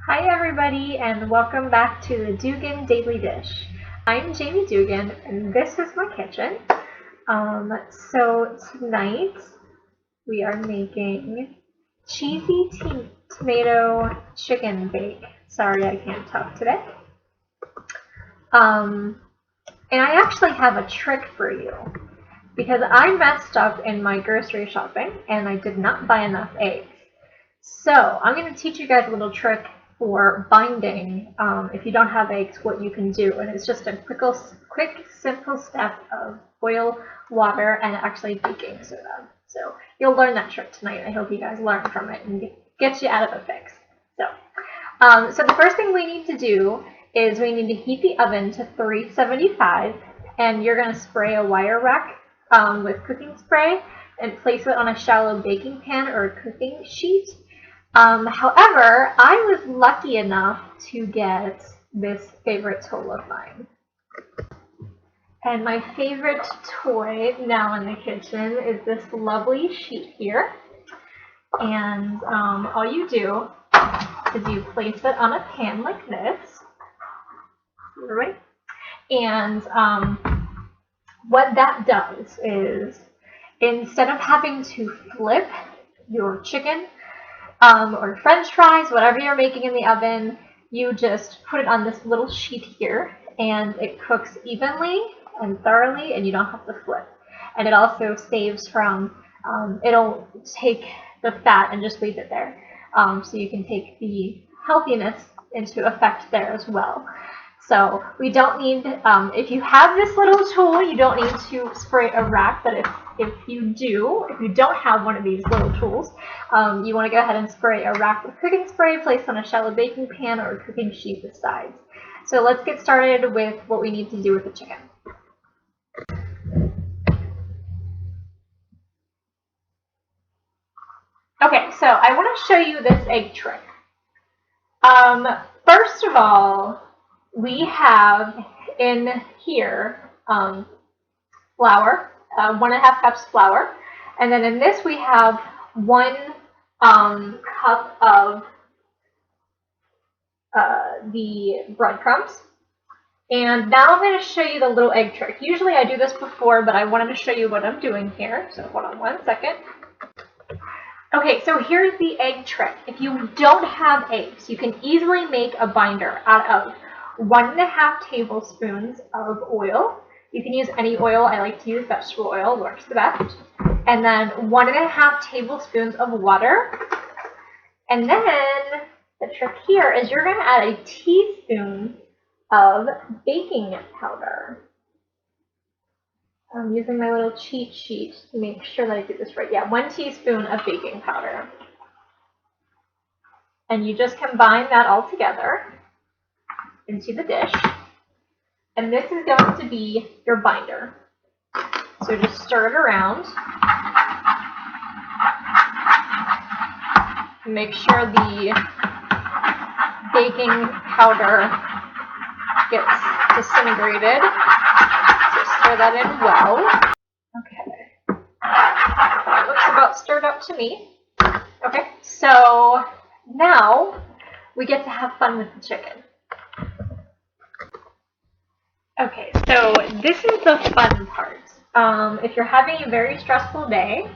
Hi everybody and welcome back to the Duggan Daily Dish. I'm Jamie Duggan and this is my kitchen. So tonight we are making cheesy tomato chicken bake. Sorry I can't talk today. And I actually have a trick for you because I messed up in my grocery shopping and I did not buy enough eggs. So I'm going to teach you guys a little trick for binding if you don't have eggs, what you can do. And it's just a quick, simple step of oil, water, and actually baking soda. So you'll learn that trick tonight. I hope you guys learn from it and get you out of a fix. So the first thing we need to do is we need to heat the oven to 375, and you're going to spray a wire rack with cooking spray and place it on a shallow baking pan or a cooking sheet. However, I was lucky enough to get this favorite tool of mine. And my favorite toy now in the kitchen is this lovely sheet here. And all you do is you place it on a pan like this. Right? And what that does is, instead of having to flip your chicken or french fries, whatever you're making in the oven, you just put it on this little sheet here and it cooks evenly and thoroughly and you don't have to flip. And it also saves from, it'll take the fat and just leave it there. So you can take the healthiness into effect there as well. So we don't need, if you have this little tool, you don't need to spray a rack, but if you don't have one of these little tools, you want to go ahead and spray a rack with cooking spray placed on a shallow baking pan or a cooking sheet with sides. So let's get started with what we need to do with the chicken. Okay, so I want to show you this egg trick. First of all, we have in here flour, 1.5 cups flour, and then in this we have 1 cup of the breadcrumbs. And now I'm going to show you the little egg trick. Usually I do this before, but I wanted to show you what I'm doing here. So hold on 1 second. Okay, so here's the egg trick. If you don't have eggs, you can easily make a binder out of 1.5 tablespoons of oil. You can use any oil. I like to use vegetable oil, works the best. And then 1.5 tablespoons of water. And then the trick here is you're going to add a teaspoon of baking powder. I'm using my little cheat sheet to make sure that I do this right. Yeah, 1 teaspoon of baking powder. And you just combine that all together into the dish. And this is going to be your binder. So just stir it around. Make sure the baking powder gets disintegrated. Stir that in well. Okay. That looks about stirred up to me. Okay, so now we get to have fun with the chicken. Okay, so this is the fun part. If you're having a very stressful day,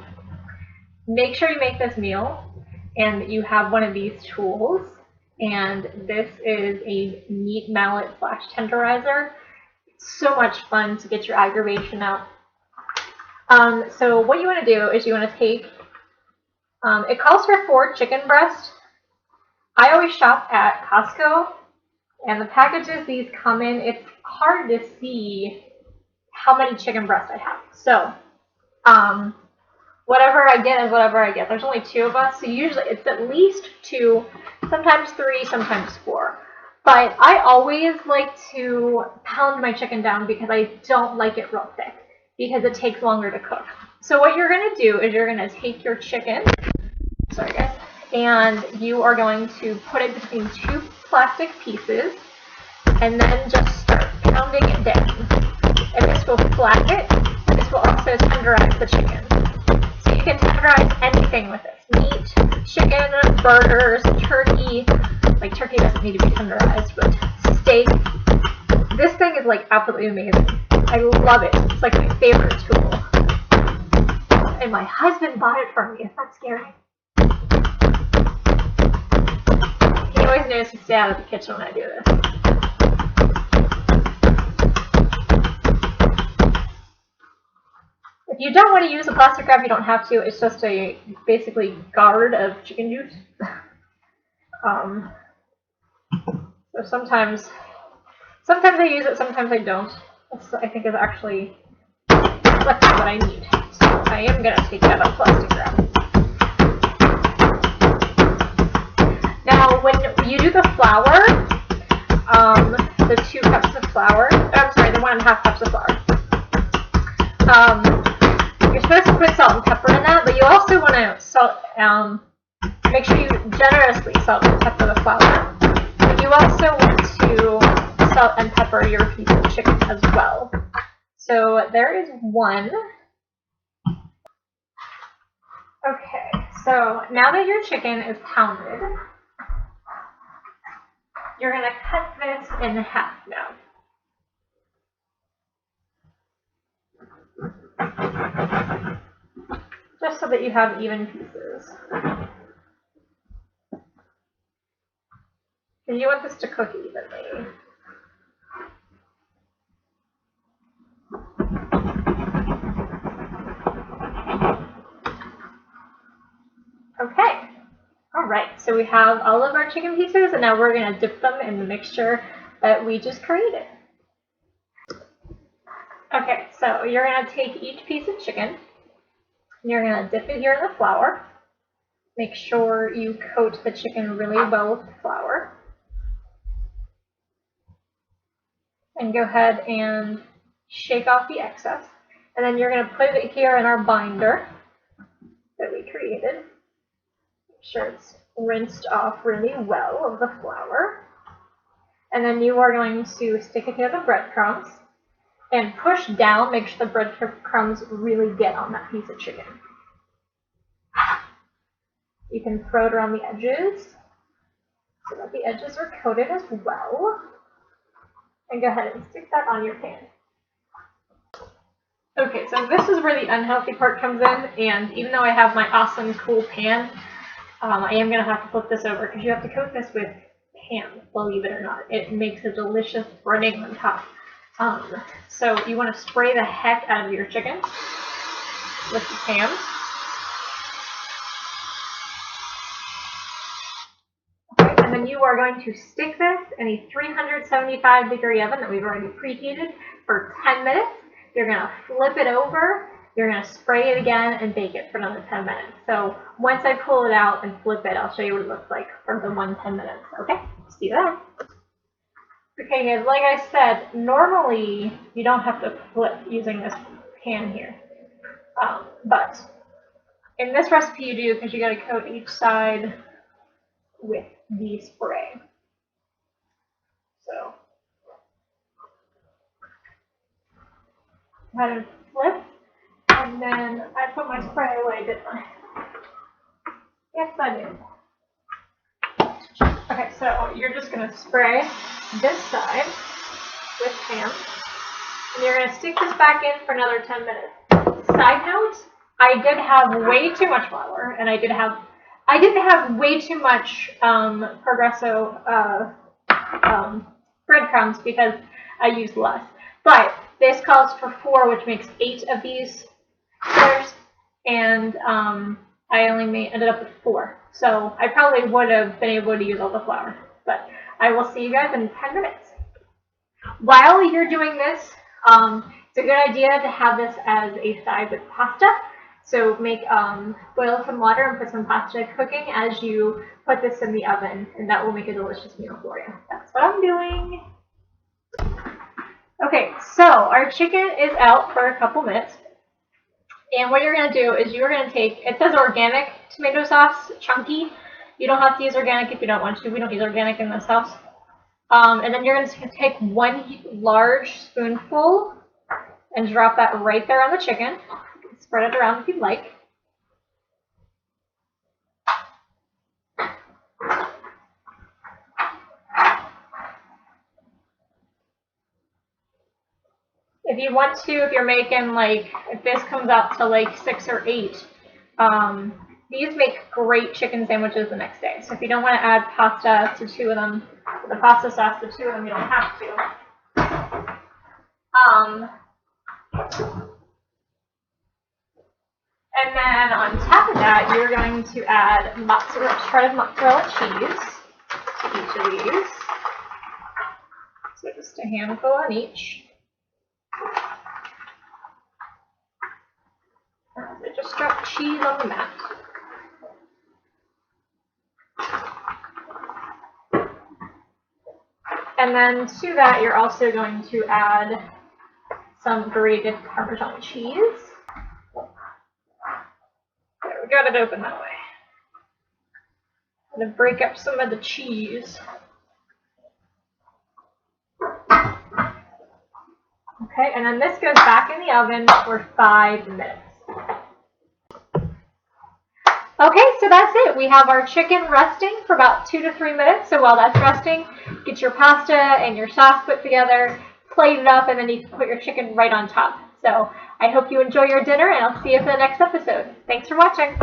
make sure you make this meal and you have one of these tools. And this is a meat mallet / tenderizer. So much fun to get your aggravation out. So what you want to do is you want to take, it calls for 4 chicken breasts. I always shop at Costco, and the packages these come in, it's hard to see how many chicken breasts I have. So whatever I get is whatever I get. There's only 2 of us, so usually it's at least 2, sometimes 3, sometimes 4. But I always like to pound my chicken down because I don't like it real thick because it takes longer to cook. So what you're going to do is you're going to take your chicken, sorry guys, and you are going to put it between 2 plastic pieces and then just start pounding it down. And this will flatten it. This will also tenderize the chicken. So you can tenderize anything with this. Meat, chicken, burgers, turkey, like turkey need to be tenderized, but steak, this thing is like absolutely amazing. I love it. It's like my favorite tool. And my husband bought it for me. Isn't that scary? He always knows to stay out of the kitchen when I do this. If you don't want to use a plastic wrap, you don't have to. It's just a basically guard of chicken juice. So sometimes I use it, sometimes I don't. This, I think, is actually what I need. So I am going to take out a plastic wrap. Now, when you do the flour, the 2 cups of flour, I'm sorry, the 1.5 cups of flour, you're supposed to put salt and pepper in that, but you also want to make sure you generously salt and pepper the flour. But you also want to salt and pepper your piece of chicken as well. So there is one. Okay, so now that your chicken is pounded, you're going to cut this in half now. Just so that you have even pieces. And you want this to cook evenly. Okay. Alright, so we have all of our chicken pieces, and now we're going to dip them in the mixture that we just created. Okay, so you're going to take each piece of chicken, and you're going to dip it here in the flour. Make sure you coat the chicken really well with the flour. And go ahead and shake off the excess. And then you're going to put it here in our binder that we created. Make sure it's rinsed off really well of the flour. And then you are going to stick it to the breadcrumbs and push down, make sure the breadcrumbs really get on that piece of chicken. You can throw it around the edges so that the edges are coated as well. And go ahead and stick that on your pan. Okay, so this is where the unhealthy part comes in, and even though I have my awesome cool pan, I am going to have to flip this over because you have to coat this with ham, believe it or not. It makes a delicious breading on top. So you want to spray the heck out of your chicken with the ham. Okay, and then you are going to stick this in a 375-degree oven that we've already preheated for 10 minutes. You're going to flip it over, you're going to spray it again, and bake it for another 10 minutes. So once I pull it out and flip it, I'll show you what it looks like for the 10 minutes. Okay, see you then. Okay guys, like I said, normally you don't have to flip using this pan here. But in this recipe you do, because you got to coat each side with the spray. So go ahead and flip, and then I put my spray away, didn't I? Yes, I did. Okay, so you're just going to spray this side with ham, and you're going to stick this back in for another 10 minutes. Side note, I did have way too much flour, and I didn't have way too much Progresso breadcrumbs because I used less. But this calls for 4, which makes 8 of these squares, and I only ended up with 4. So I probably would have been able to use all the flour. But I will see you guys in 10 minutes. While you're doing this, it's a good idea to have this as a side with pasta. So boil some water and put some pasta cooking as you put this in the oven, and that will make a delicious meal for you. That's what I'm doing. Okay, so our chicken is out for a couple minutes. And what you're going to do is you're going to take, it says organic tomato sauce, chunky. You don't have to use organic if you don't want to. We don't use organic in this house. And then you're going to take 1 large spoonful and drop that right there on the chicken. Spread it around if you'd like. If you want to, if you're making like, if this comes out to like 6 or 8, these make great chicken sandwiches the next day. So if you don't want to add pasta to 2 of them, the pasta sauce to 2 of them, you don't have to. And then on top of that, you're going to add shredded mozzarella cheese to each of these. So just a handful on each. So just drop cheese on the mat. And then to that, you're also going to add some grated Parmesan cheese. There, we got it open that way. I'm going to break up some of the cheese. Okay, and then this goes back in the oven for 5 minutes. Okay, so that's it. We have our chicken resting for about 2 to 3 minutes. So while that's resting, get your pasta and your sauce put together, plate it up, and then you can put your chicken right on top. So I hope you enjoy your dinner, and I'll see you for the next episode. Thanks for watching.